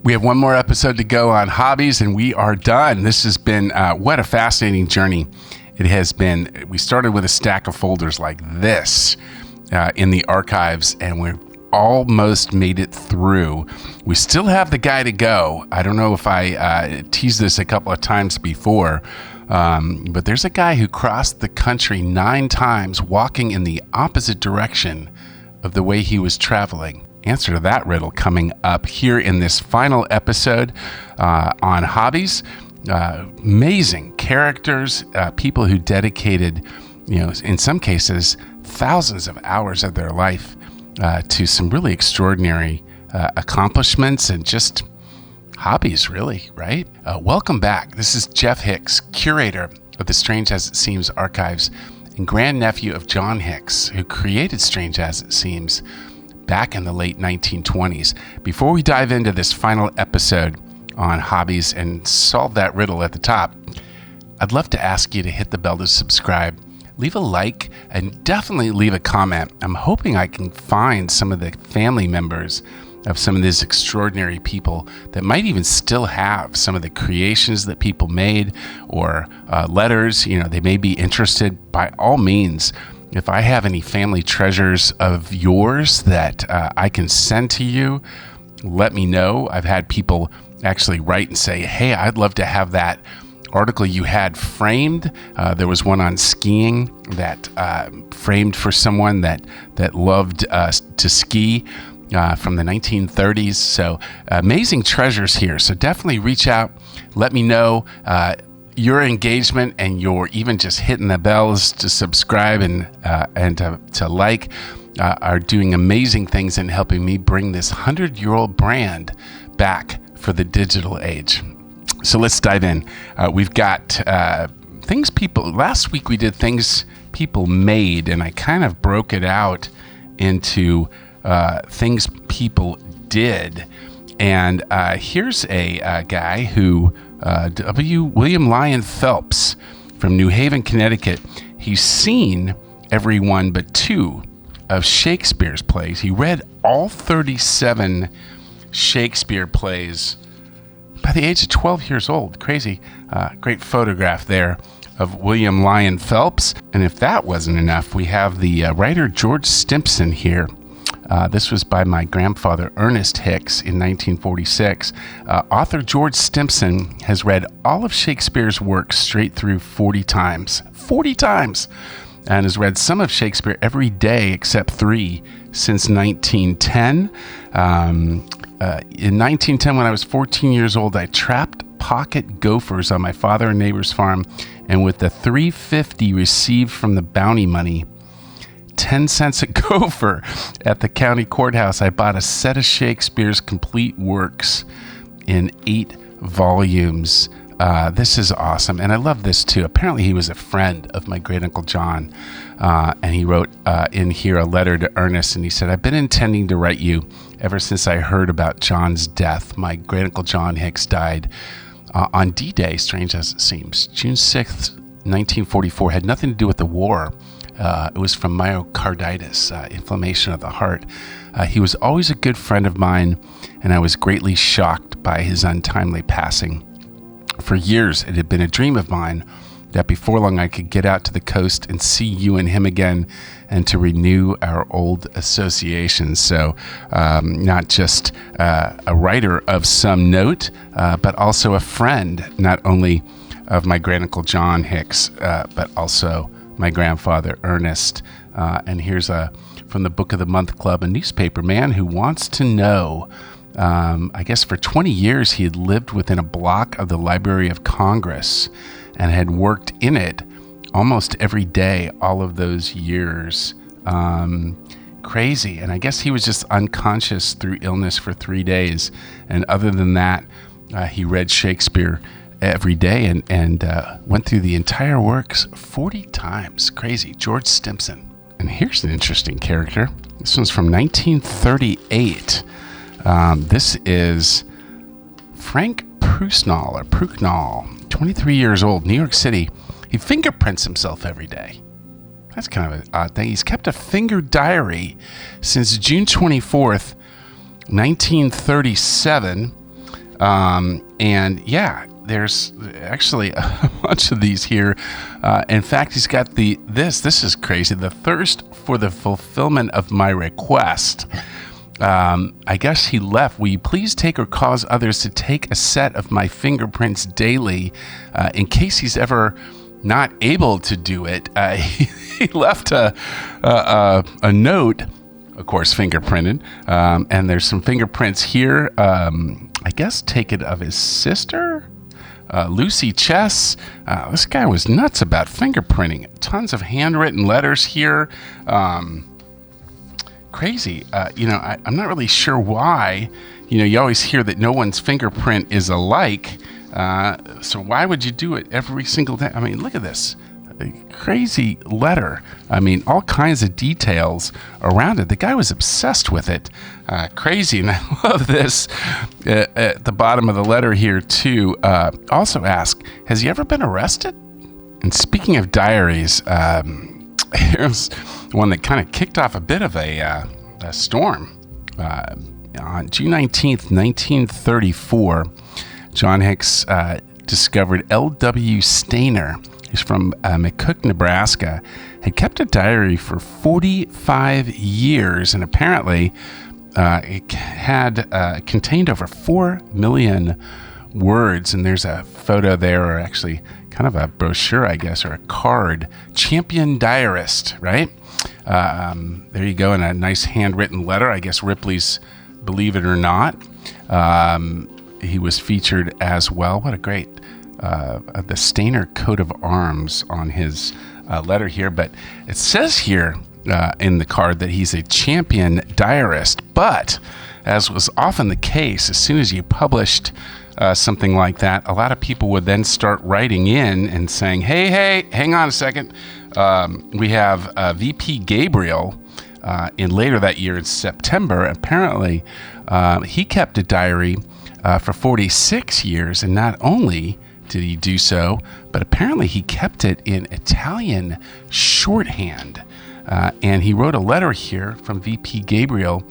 We have one more episode to go on hobbies, and we are done. This has been what a fascinating journey it has been. We started with a stack of folders like this in the archives, and we've almost made it through. We still have the guy to go. I don't know if I teased this a couple of times before, but there's a guy who crossed the country 9 times walking in the opposite direction of the way he was traveling. Answer to that riddle coming up here in this final episode on hobbies. Amazing characters, people who dedicated, in some cases, thousands of hours of their life to some really extraordinary accomplishments and just hobbies, really, right? Welcome back. This is Jeff Hicks, curator of the Strange As It Seems archives and grandnephew of John Hicks, who created Strange As It Seems back in the late 1920s. Before we dive into this final episode on hobbies and solve that riddle at the top, I'd love to ask you to hit the bell to subscribe, leave a like, and definitely leave a comment. I'm hoping I can find some of the family members of some of these extraordinary people that might even still have some of the creations that people made or letters. They may be interested. By all means, if I have any family treasures of yours that I can send to you, let me know. I've had people actually write and say, hey, I'd love to have that article you had framed. There was one on skiing that framed for someone that loved to ski from the 1930s. So amazing treasures here. So definitely reach out. Let me know your engagement and your even just hitting the bells to subscribe and to like are doing amazing things in helping me bring this 100-year-old brand back for the digital age. So let's dive in. We've got things people, last week we did things people made, and I kind of broke it out into things people did. And here's a guy who, William Lyon Phelps from New Haven, Connecticut. He's seen every one but 2 of Shakespeare's plays. He read all 37 Shakespeare plays by the age of 12 years old. Crazy. Great photograph there of William Lyon Phelps. And if that wasn't enough, we have the writer George Stimpson here. This was by my grandfather, Ernest Hicks, in 1946. Author George Stimpson has read all of Shakespeare's works straight through 40 times. 40 times! And has read some of Shakespeare every day except 3 since 1910. In 1910, when I was 14 years old, I trapped pocket gophers on my father and neighbor's farm, and with the $3.50 received from the bounty money, 10 cents a gopher at the county courthouse, I bought a set of Shakespeare's complete works in 8 volumes. This is awesome. And I love this too. Apparently he was a friend of my great uncle John. And he wrote in here a letter to Ernest, and he said, I've been intending to write you ever since I heard about John's death. My great uncle John Hicks died on D-Day, strange as it seems. June 6th, 1944, had nothing to do with the war. It was from myocarditis, inflammation of the heart. He was always a good friend of mine, and I was greatly shocked by his untimely passing. For years, it had been a dream of mine that before long I could get out to the coast and see you and him again and to renew our old associations. So not just a writer of some note, but also a friend, not only of my great uncle John Hicks, but also my grandfather Ernest. And here's from the Book of the Month Club, a newspaper man who wants to know. I guess for 20 years he had lived within a block of the Library of Congress and had worked in it almost every day all of those years. Crazy. And I guess he was just unconscious through illness for 3 days. And other than that, he read Shakespeare every day and went through the entire works 40 times. Crazy. George Stimpson. And here's an interesting character. This one's from 1938. This is Frank Prucknall, 23 years old, New York City. He fingerprints himself every day. That's kind of an odd thing. He's kept a finger diary since June 24th, 1937. And yeah, there's actually a bunch of these here. In fact, he's got this is crazy. The thirst for the fulfillment of my request. I guess he left. Will you please take or cause others to take a set of my fingerprints daily in case he's ever not able to do it? He left a note, of course, fingerprinted. And there's some fingerprints here, I guess taken of his sister, Lucy Chess. This guy was nuts about fingerprinting. Tons of handwritten letters here. Crazy. I'm not really sure why. You always hear that no one's fingerprint is alike. So why would you do it every single day? I mean, look at this. A crazy letter. I mean, all kinds of details around it. The guy was obsessed with it. Crazy. And I love this at the bottom of the letter here, too. Also ask, has he ever been arrested? And speaking of diaries, here's one that kind of kicked off a bit of a storm. On June 19th, 1934, John Hicks discovered L.W. Stainer. He's from McCook, Nebraska, had kept a diary for 45 years, and apparently it had contained over 4 million words. And there's a photo there, or actually kind of a brochure, I guess, or a card. Champion diarist, right? There you go, in a nice handwritten letter. I guess Ripley's Believe It or Not. He was featured as well. What a great, the Stainer coat of arms on his letter here. But it says here in the card that he's a champion diarist. But as was often the case, as soon as you published something like that, a lot of people would then start writing in and saying, hey, hang on a second. We have VP Gabriel in later that year in September. Apparently, he kept a diary for 46 years, and not only did he do so, but apparently he kept it in Italian shorthand. And he wrote a letter here from VP Gabriel.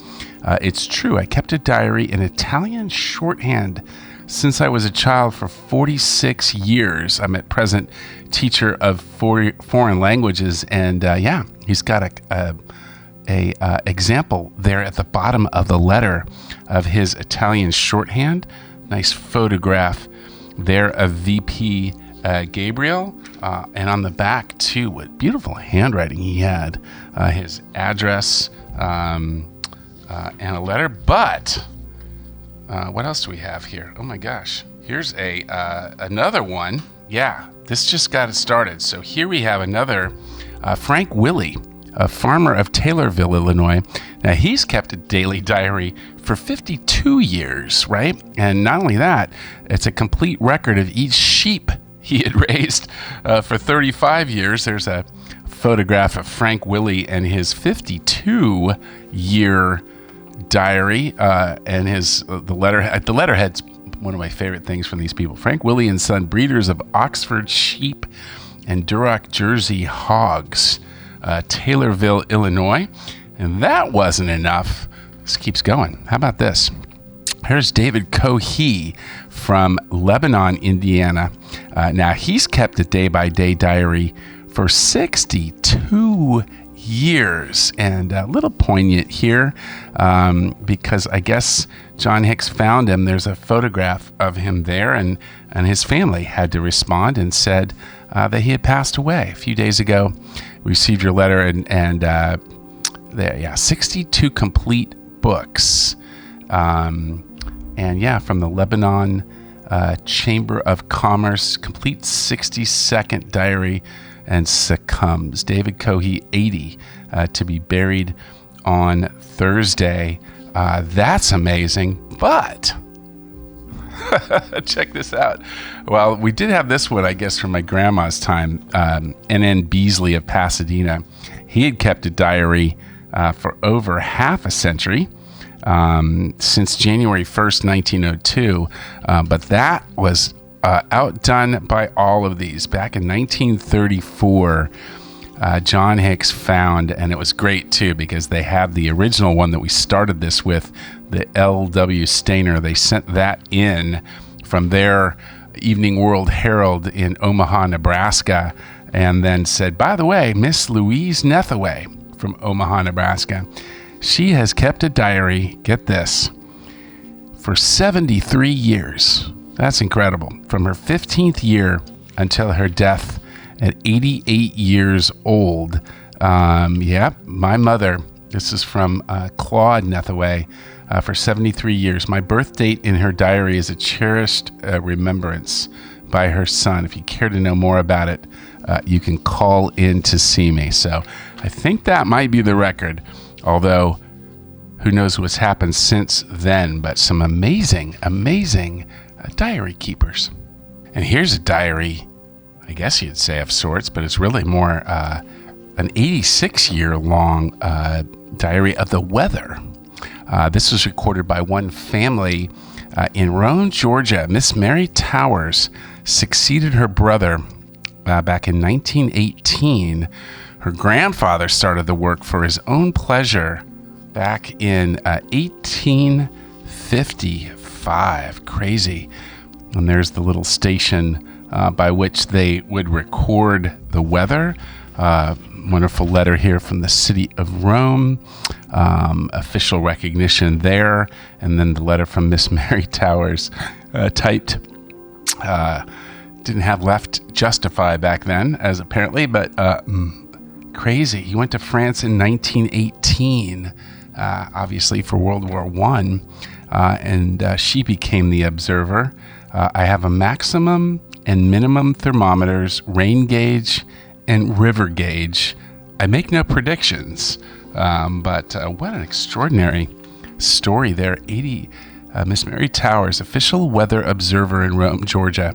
It's true, I kept a diary in Italian shorthand since I was a child for 46 years. I'm at present teacher of foreign languages, and he's got a example there at the bottom of the letter of his Italian shorthand. Nice photograph there of VP Gabriel, and on the back too, what beautiful handwriting he had. His address and a letter. But what else do we have here? Oh my gosh, here's another one. Yeah, this just got it started. So here we have another Frank Willie, a farmer of Taylorville, Illinois. Now, he's kept a daily diary for 52 years, right? And not only that, it's a complete record of each sheep he had raised for 35 years. There's a photograph of Frank Willie and his 52-year diary, and the letterhead's one of my favorite things from these people. Frank Willie and Son, breeders of Oxford sheep and Duroc Jersey hogs, Taylorville, Illinois. And that wasn't enough. This keeps going. How about this? Here's David Cohee from Lebanon, Indiana. Now, he's kept a day-by-day diary for 62 years. And a little poignant here because I guess John Hicks found him. There's a photograph of him there, and his family had to respond and said that he had passed away a few days ago. Received your letter, and there, yeah, 62 complete books. And yeah, from the Lebanon Chamber of Commerce, complete 60-second diary, and succumbs. David Cohee, 80, to be buried on Thursday. That's amazing, but check this out. Well, we did have this one, I guess, from my grandma's time. N.N. Beasley of Pasadena. He had kept a diary for over half a century, since January 1st, 1902. But that was outdone by all of these. Back in 1934, John Hicks found, and it was great too, because they had the original one that we started this with, the L.W. Stainer. They sent that in from their Evening World Herald in Omaha, Nebraska, and then said, by the way, Miss Louise Nethaway from Omaha, Nebraska, she has kept a diary, get this, for 73 years. That's incredible. From her 15th year until her death at 88 years old. My mother, this is from Claude Nethaway, for 73 years. My birth date in her diary is a cherished remembrance by her son. If you care to know more about it, you can call in to see me. So I think that might be the record, although who knows what's happened since then, but some amazing diary keepers. And here's a diary, I guess you'd say of sorts, but it's really more an 86-year-long diary of the weather. This was recorded by one family in Rome, Georgia. Miss Mary Towers succeeded her brother back in 1918. Her grandfather started the work for his own pleasure back in 1855. Crazy. And there's the little station by which they would record the weather. Wonderful letter here from the city of Rome. Official recognition there. And then the letter from Miss Mary Towers, typed. Didn't have left justify back then, as apparently, but crazy. He went to France in 1918, obviously for World War I, and she became the observer. I have a maximum and minimum thermometers, rain gauge, and river gauge. I make no predictions, but what an extraordinary story there. Miss Mary Towers, official weather observer in Rome, Georgia.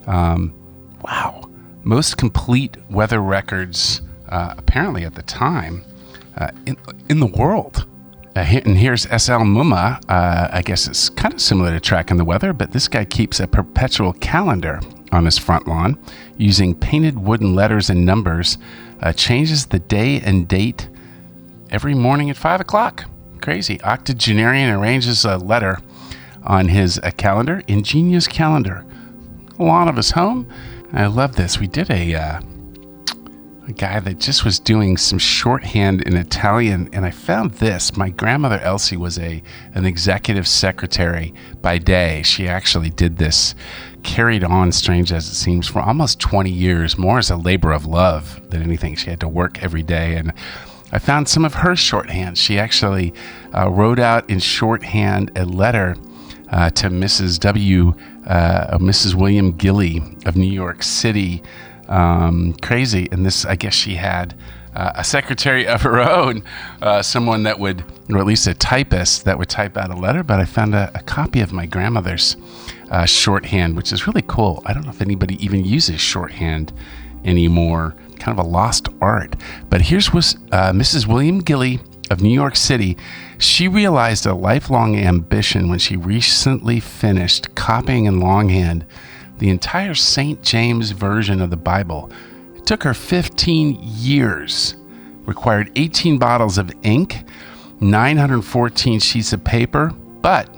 Wow. Most complete weather records, apparently at the time, in the world. And here's S.L. Mumma. I guess it's kind of similar to tracking the weather, but this guy keeps a perpetual calendar on his front lawn using painted wooden letters and numbers, changes the day and date every morning at 5 o'clock. Crazy. Octogenarian arranges a letter on his calendar, ingenious calendar. Lawn of his home. I love this. We did a guy that just was doing some shorthand in Italian, and I found this. My grandmother Elsie was an executive secretary by day. She actually did this, carried on, strange as it seems, for almost 20 years, more as a labor of love than anything. She had to work every day, and I found some of her shorthand. She actually wrote out in shorthand a letter to Mrs. William Gilly of New York City. Crazy. And this, I guess she had a secretary of her own, someone that would, or at least a typist that would type out a letter. But I found a copy of my grandmother's shorthand, which is really cool. I don't know if anybody even uses shorthand anymore. Kind of a lost art. But here's Mrs. William Gilly of New York City. She realized a lifelong ambition when she recently finished copying in longhand the entire St. James version of the Bible. It took her 15 years, required 18 bottles of ink, 914 sheets of paper, but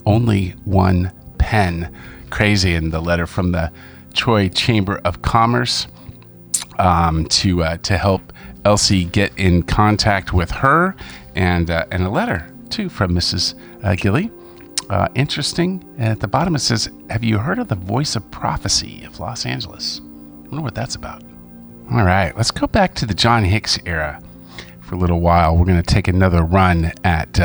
only one pen. Crazy. And the letter from the Troy Chamber of Commerce to help Elsie get in contact with her, and a letter too from Mrs. Gilly. Interesting. At the bottom it says, "Have you heard of the Voice of Prophecy of Los Angeles?" I wonder what that's about. All right, let's go back to the John Hicks era for a little while. We're going to take another run at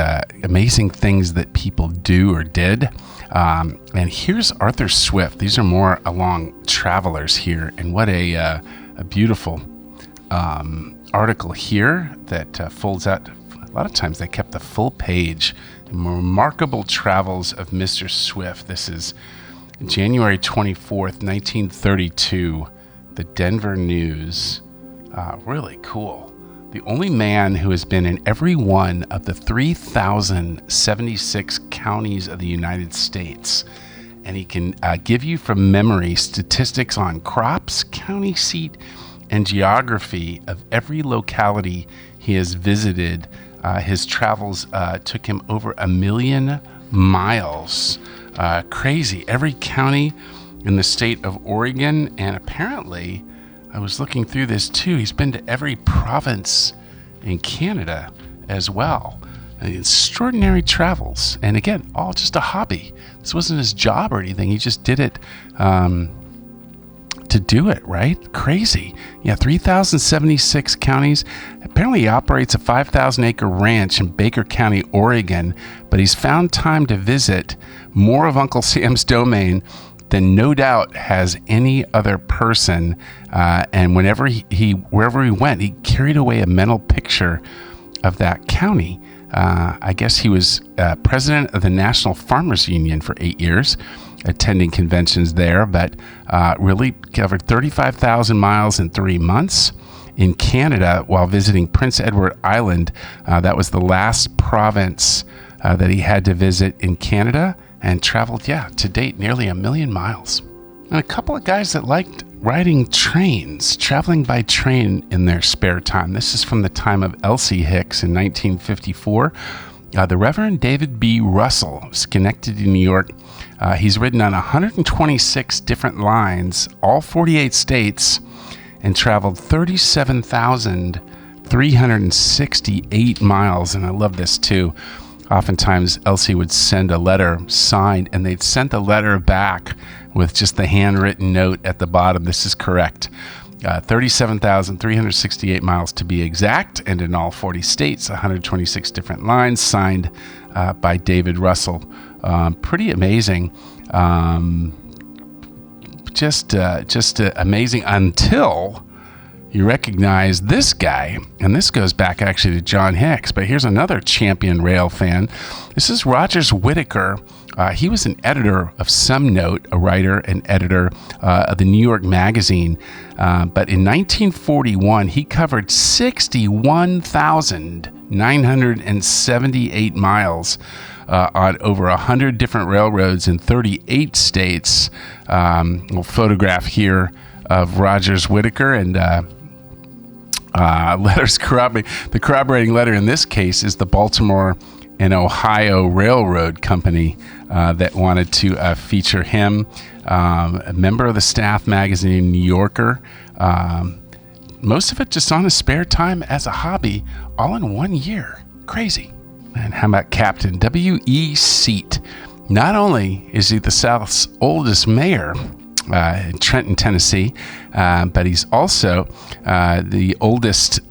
amazing things that people do or did. And here's Arthur Swift. These are more along travelers here, and what a beautiful article here that folds out. A lot of times they kept the full page. The Remarkable Travels of Mr. Swift. This is January 24th, 1932. The Denver News. Really cool. The only man who has been in every one of the 3,076 counties of the United States. And he can give you from memory statistics on crops, county seat, and geography of every locality he has visited His travels took him over 1 million miles. Crazy. Every county in the state of Oregon, and apparently, I was looking through this too, he's been to every province in Canada as well. Extraordinary travels. And again, all just a hobby. This wasn't his job or anything. He just did it to do it, right? Crazy. Yeah, 3,076 counties. Apparently he operates a 5,000-acre ranch in Baker County, Oregon, but he's found time to visit more of Uncle Sam's domain than no doubt has any other person. And wherever he went, he carried away a mental picture of that county. I guess he was president of the National Farmers Union for 8 years, attending conventions there, but really covered 35,000 miles in 3 months. In Canada, while visiting Prince Edward Island, that was the last province that he had to visit in Canada, and traveled, to date, nearly 1 million miles. And a couple of guys that liked riding trains, traveling by train in their spare time. This is from the time of Elsie Hicks in 1954. The Reverend David B. Russell, Schenectady, New York. He's ridden on 126 different lines, all 48 states, and traveled 37,368 miles. And I love this too. Oftentimes, Elsie would send a letter signed, and they'd send the letter back with just the handwritten note at the bottom. This is correct. 37,368 miles to be exact, and in all 40 states, 126 different lines signed by David Russell. Pretty amazing. Just amazing until you recognize this guy, and this goes back actually to John Hicks, but here's another champion rail fan. This is Rogers Whittaker. He was an editor of some note, a writer and editor of the New York Magazine. But in 1941, he covered 61,978 miles on over 100 different railroads in 38 states. We'll photograph here of Rogers Whittaker, and letters corroborating. The corroborating letter in this case is the Baltimore and Ohio Railroad Company that wanted to feature him. A member of the staff magazine, New Yorker. Most of it just on his spare time as a hobby, all in 1 year. Crazy. And how about Captain W.E. Seat? Not only is he the South's oldest mayor, in Trenton, Tennessee, but he's also the oldest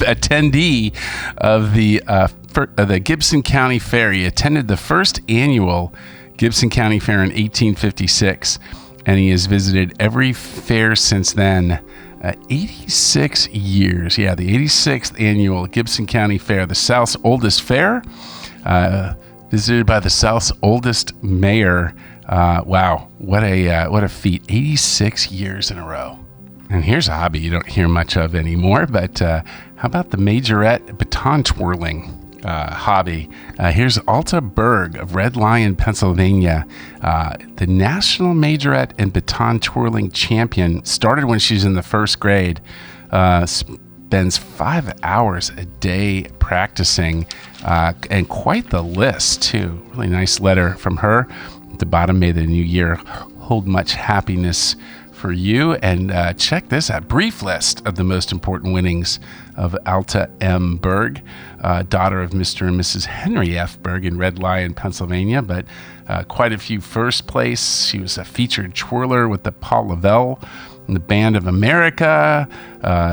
attendee of the Gibson County Fair. He attended the first annual Gibson County Fair in 1856, and he has visited every fair since then. 86 years. Yeah, the 86th annual Gibson County Fair, the South's oldest fair, visited by the South's oldest mayor. Wow, what a feat. 86 years in a row. And here's a hobby you don't hear much of anymore, but how about the majorette baton twirling hobby? Here's Alta Berg of Red Lion, Pennsylvania. The national majorette and baton twirling champion, started when she's in the first grade, spends 5 hours a day practicing, and quite the list too. Really nice letter from her. At the bottom, may the new year hold much happiness for you. And check this out, brief list of the most important winnings of Alta M. Berg, daughter of Mr. and Mrs. Henry F. Berg in Red Lion, Pennsylvania, but quite a few first place. She was a featured twirler with the Paul Lavelle and the Band of America,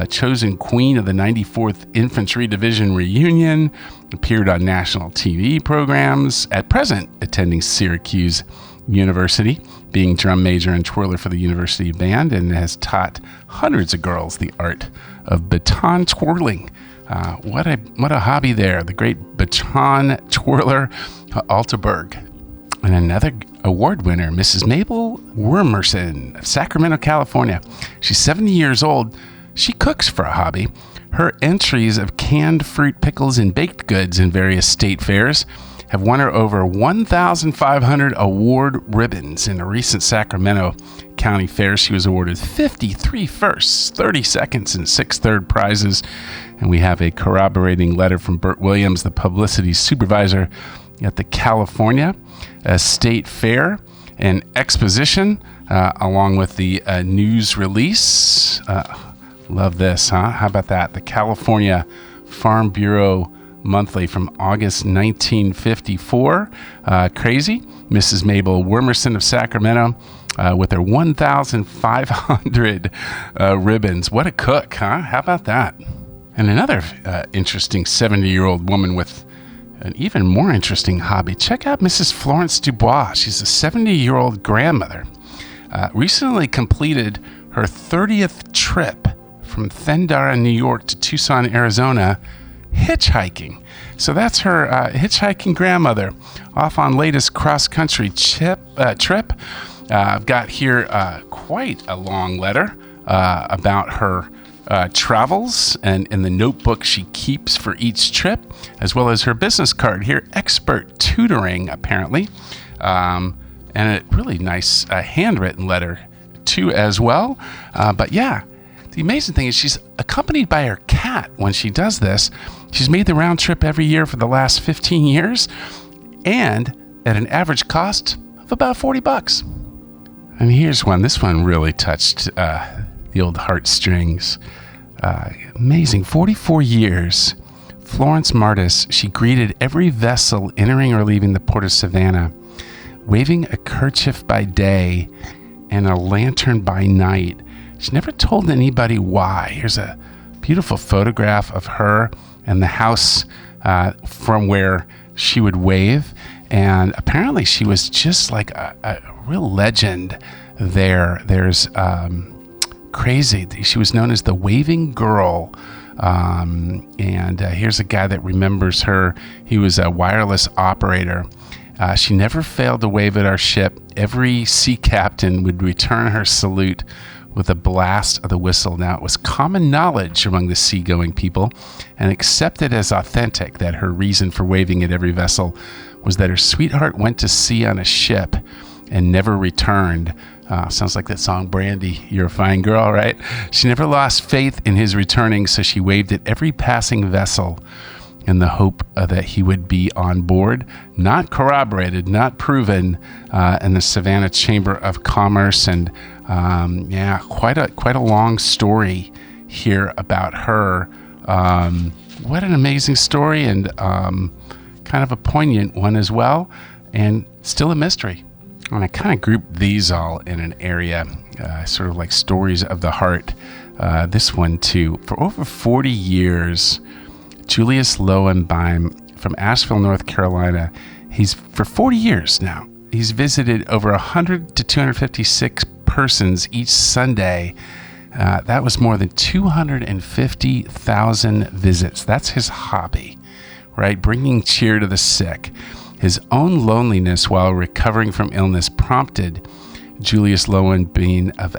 chosen queen of the 94th Infantry Division reunion, appeared on national TV programs, at present attending Syracuse University, being drum major and twirler for the University Band, and has taught hundreds of girls the art of baton twirling. What a hobby there. The great baton twirler, Alta Berg. And another award winner, Mrs. Mabel Wormerson of Sacramento, California. She's 70 years old. She cooks for a hobby. Her entries of canned fruit pickles and baked goods in various state fairs have won her over 1,500 award ribbons. In a recent Sacramento County Fair, she was awarded 53 firsts, 30 seconds, and 6 third prizes. And we have a corroborating letter from Bert Williams, the publicity supervisor at the California State Fair and Exposition, along with the news release. Love this, huh? How about that? The California Farm Bureau Monthly from August 1954. Crazy. Mrs. Mabel Wormerson of Sacramento with her 1,500 ribbons. What a cook, huh? How about that? And another interesting 70-year-old woman with an even more interesting hobby. Check out Mrs. Florence Dubois. She's a 70-year-old grandmother. Recently completed her 30th trip from Thendara, New York to Tucson, Arizona, hitchhiking. So that's her hitchhiking grandmother off on latest cross-country trip. I've got here quite a long letter about her travels and in the notebook she keeps for each trip, as well as her business card here, expert tutoring apparently, and a really nice handwritten letter too as well. But yeah, the amazing thing is she's accompanied by her cat when she does this. She's made the round trip every year for the last 15 years and at an average cost of about $40. And here's one. This one really touched the old heartstrings. Amazing. 44 years. Florence Martis, she greeted every vessel entering or leaving the port of Savannah, waving a kerchief by day and a lantern by night. She never told anybody why. Here's a beautiful photograph of her and the house from where she would wave. And apparently she was just like a real legend there. There's crazy. She was known as the Waving Girl. And here's a guy that remembers her. He was a wireless operator. She never failed to wave at our ship. Every sea captain would return her salute with a blast of the whistle. Now, it was common knowledge among the seagoing people and accepted as authentic that her reason for waving at every vessel was that her sweetheart went to sea on a ship and never returned. Sounds like that song, Brandy, You're a Fine Girl, right? She never lost faith in his returning, so she waved at every passing vessel in the hope that he would be on board. Not corroborated, not proven in the Savannah Chamber of Commerce. And yeah, quite a long story here about her. What an amazing story, and kind of a poignant one as well, and still a mystery. And I kind of grouped these all in an area, sort of like stories of the heart. This one too. For over 40 years, Julius Lowenbein from Asheville, North Carolina, for 40 years now, he's visited over 100 to 256 persons each Sunday. That was more than 250,000 visits. That's his hobby, right? Bringing cheer to the sick. His own loneliness while recovering from illness prompted Julius Lowenbein of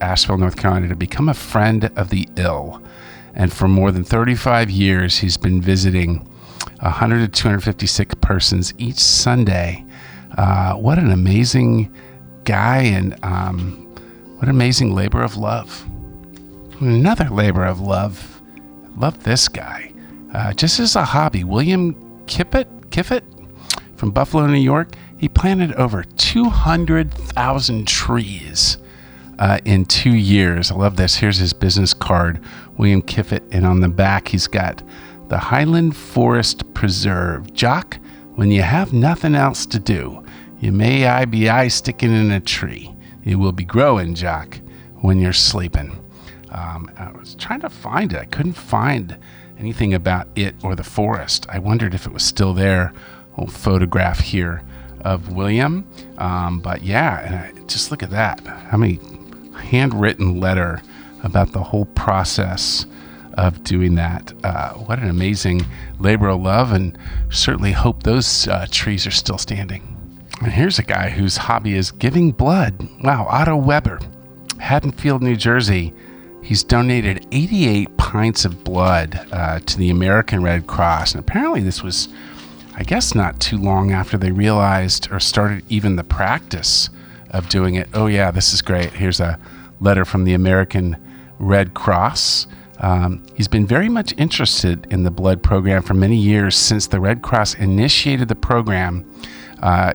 Asheville, North Carolina, to become a friend of the ill. And for more than 35 years, he's been visiting 100 to 256 persons each Sunday. What an amazing guy, and what an amazing labor of love. Another labor of love. Love this guy. Just as a hobby, William Kiffett from Buffalo, New York, he planted over 200,000 trees in 2 years. I love this. Here's his business card, William Kiffett, and on the back he's got the Highland Forest Preserve. Jock, when you have nothing else to do, you may be sticking in a tree. It will be growing, Jock, when you're sleeping. I was trying to find it. I couldn't find anything about it or the forest. I wondered if it was still there. Old photograph here of William. But yeah, and just look at that. How many handwritten letter about the whole process of doing that. What an amazing labor of love, and certainly hope those trees are still standing. And here's a guy whose hobby is giving blood. Wow, Otto Weber, Haddonfield, New Jersey. He's donated 88 pints of blood to the American Red Cross. And apparently this was, I guess not too long after they realized or started even the practice of doing it. Oh yeah, this is great. Here's a letter from the American Red Cross. He's been very much interested in the blood program for many years since the Red Cross initiated the program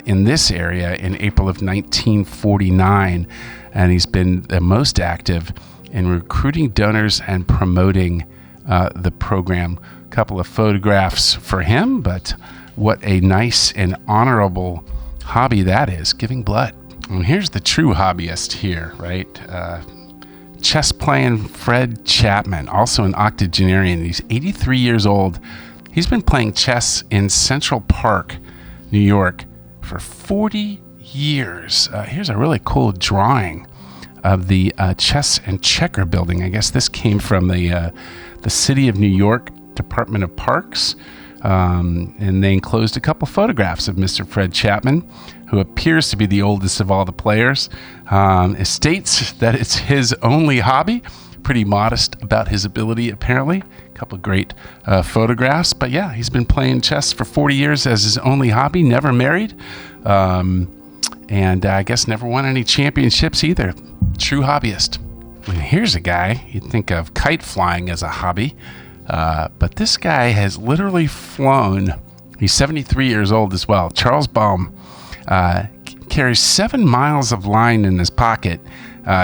in this area in April of 1949, and he's been the most active in recruiting donors and promoting the program. A couple of photographs for him, but what a nice and honorable hobby that is, giving blood. And here's the true hobbyist here, right? Chess playing Fred Chapman, also an octogenarian. He's 83 years old. He's been playing chess in Central Park, New York, for 40 years. Here's a really cool drawing of the Chess and Checker building. I guess this came from the City of New York Department of Parks. And they enclosed a couple photographs of Mr. Fred Chapman, who appears to be the oldest of all the players. It states that it's his only hobby. Pretty modest about his ability, apparently. A couple great photographs. But yeah, he's been playing chess for 40 years as his only hobby, never married. And I guess never won any championships either. True hobbyist. And here's a guy, you'd think of kite flying as a hobby. But this guy has literally flown. He's 73 years old as well. Charles Baum carries 7 miles of line in his pocket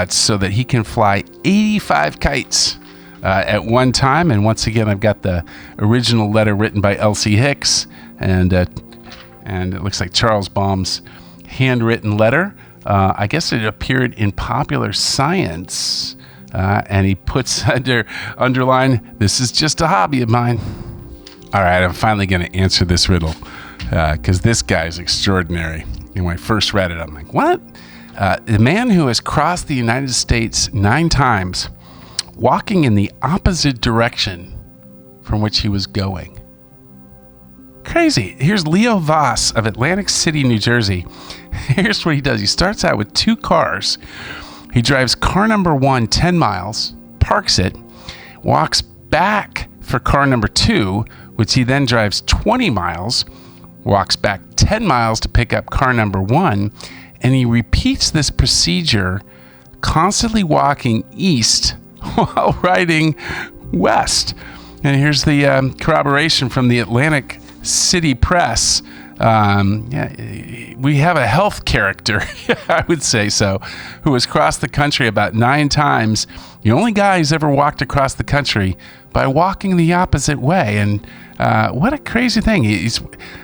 so that he can fly 85 kites at one time. And once again, I've got the original letter written by Elsie Hicks, and it looks like Charles Baum's handwritten letter. I guess it appeared in Popular Science. And he puts underline, this is just a hobby of mine. All right, I'm finally going to answer this riddle because this guy is extraordinary. And when I first read it, I'm like, what? The man who has crossed the United States 9 times, walking in the opposite direction from which he was going. Crazy. Here's Leo Voss of Atlantic City, New Jersey. Here's what he does. He starts out with 2 cars. He drives car number 1 10 miles, parks it, walks back for car number 2, which he then drives 20 miles, walks back 10 miles to pick up car number 1, and he repeats this procedure, constantly walking east while riding west. And here's the corroboration from the Atlantic City Press. We have a health character, I would say so, who has crossed the country about 9 times. The only guy who's ever walked across the country by walking the opposite way. And what a crazy thing. He's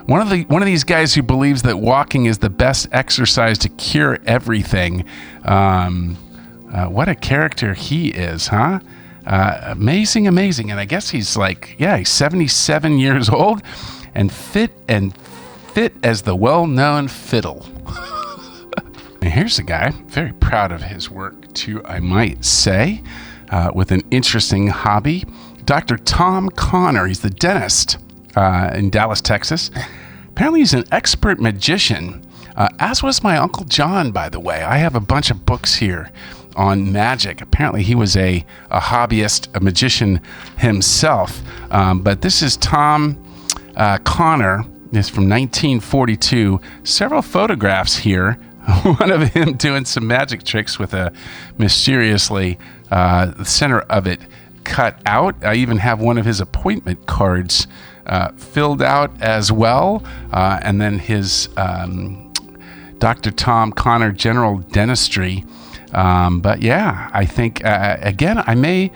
one of these guys who believes that walking is the best exercise to cure everything. What a character he is, huh? Amazing. And I guess he's he's 77 years old and fit as the well-known fiddle. And here's a guy, very proud of his work too, I might say, with an interesting hobby. Dr. Tom Connor, he's the dentist in Dallas, Texas. Apparently he's an expert magician, as was my Uncle John, by the way. I have a bunch of books here on magic. Apparently he was a hobbyist, a magician himself. But this is Tom Connor. This is from 1942. Several photographs here. One of him doing some magic tricks with a mysteriously the center of it cut out. I even have one of his appointment cards filled out as well. And then his Dr. Tom Connor General Dentistry. But yeah, I think, again, I may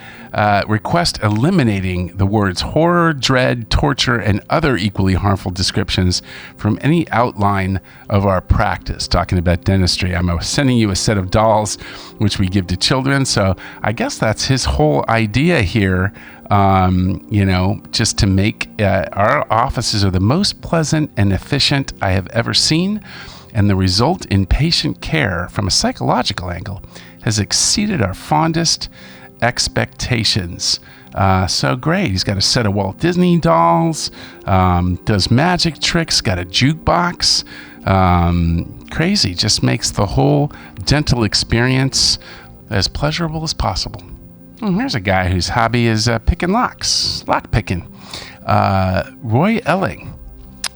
request eliminating the words horror, dread, torture, and other equally harmful descriptions from any outline of our practice. Talking about dentistry, I'm sending you a set of dolls, which we give to children. So I guess that's his whole idea here, just to make our offices are the most pleasant and efficient I have ever seen. And the result in patient care from a psychological angle has exceeded our fondest expectations. So great. He's got a set of Walt Disney dolls, does magic tricks, got a jukebox. Crazy. Just makes the whole dental experience as pleasurable as possible. Here's a guy whose hobby is picking locks, lock picking. Roy Elling.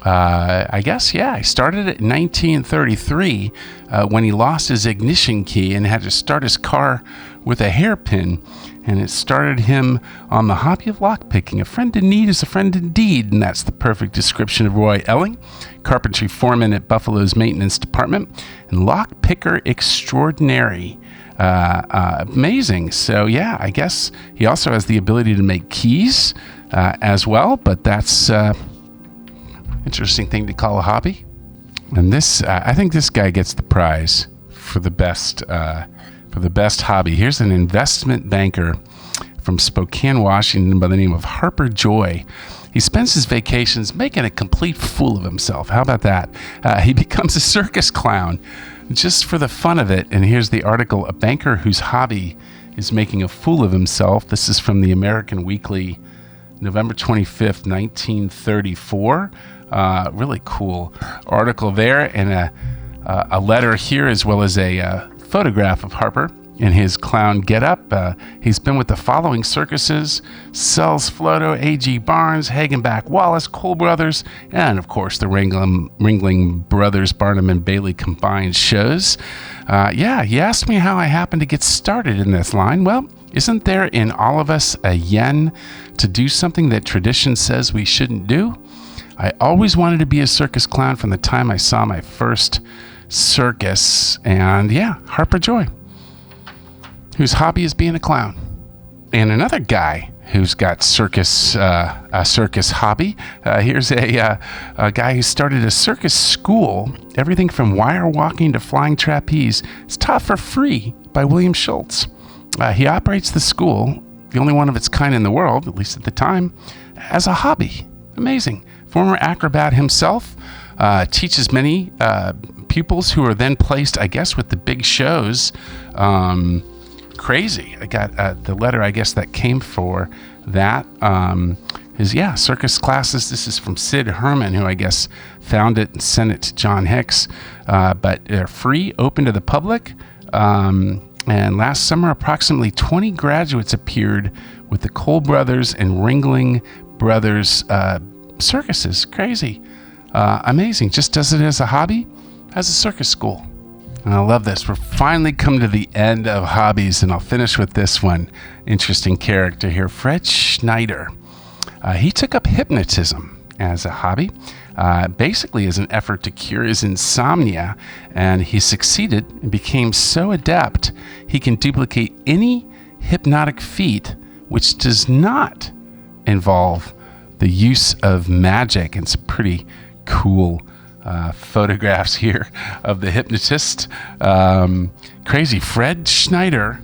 I guess, yeah, he started it in 1933 when he lost his ignition key and had to start his car with a hairpin. And it started him on the hobby of lockpicking. A friend in need is a friend indeed, and that's the perfect description of Roy Elling, carpentry foreman at Buffalo's maintenance department, and lockpicker extraordinary. Amazing. So, yeah, I guess he also has the ability to make keys as well, but that's interesting thing to call a hobby. And this, I think this guy gets the prize for the best hobby. Here's an investment banker from Spokane, Washington by the name of Harper Joy. He spends his vacations making a complete fool of himself. How about that? He becomes a circus clown just for the fun of it. And here's the article, A Banker Whose Hobby is Making a Fool of Himself. This is from the American Weekly, November 25th, 1934. Really cool article there, and a letter here, as well as a photograph of Harper in his clown getup. He's been with the following circuses: Sells Floto, A.G. Barnes, Hagenbach Wallace, Cole Brothers, and of course the Ringling Brothers Barnum and Bailey combined shows. Yeah, he asked me how I happened to get started in this line. Well, isn't there in all of us a yen to do something that tradition says we shouldn't do? I always wanted to be a circus clown from the time I saw my first circus. And yeah, Harper Joy, whose hobby is being a clown. And another guy who's got a circus hobby. Here's a guy who started a circus school. Everything from wire walking to flying trapeze is taught for free by William Schultz. He operates the school, the only one of its kind in the world, at least at the time, as a hobby. Amazing. Former acrobat himself, teaches many pupils who are then placed, I guess, with the big shows. Crazy. I got the letter, I guess, that came for that. Circus classes. This is from Sid Herman, who I guess found it and sent it to John Hicks. But they're free, open to the public. And last summer, approximately 20 graduates appeared with the Cole Brothers and Ringling Brothers circuses. Crazy. Amazing. Just does it as a hobby, as a circus school. And I love this. We're finally come to the end of hobbies, and I'll finish with this one. Interesting character here. Fred Schneider. He took up hypnotism as a hobby, basically as an effort to cure his insomnia, and he succeeded and became so adept he can duplicate any hypnotic feat which does not involve the use of magic. And some pretty cool photographs here of the hypnotist. Crazy Fred Schneider,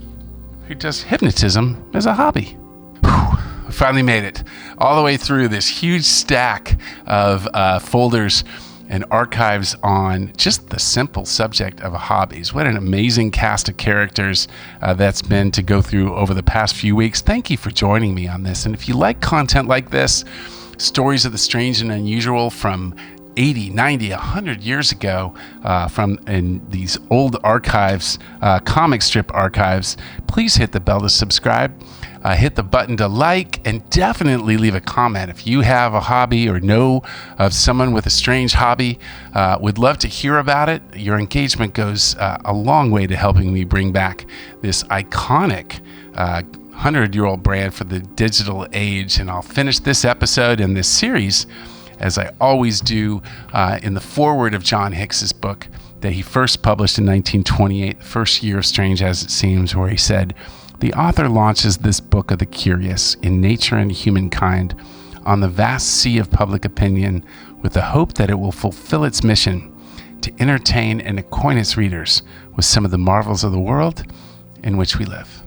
who does hypnotism as a hobby. I finally made it all the way through this huge stack of folders and archives on just the simple subject of hobbies. What an amazing cast of characters that's been to go through over the past few weeks. Thank you for joining me on this. And if you like content like this, stories of the strange and unusual from 80, 90, 100 years ago, from in these old archives, comic strip archives, please hit the bell to subscribe. Hit the button to like, and definitely leave a comment if you have a hobby or know of someone with a strange hobby. Would love to hear about it. Your engagement goes a long way to helping me bring back this iconic 100-year-old brand for the digital age. And I'll finish this episode in this series, as I always do, in the foreword of John Hicks's book that he first published in 1928, the first year of Strange as It Seems, where he said, "The author launches this book of the curious in nature and humankind on the vast sea of public opinion with the hope that it will fulfill its mission to entertain and acquaint its readers with some of the marvels of the world in which we live."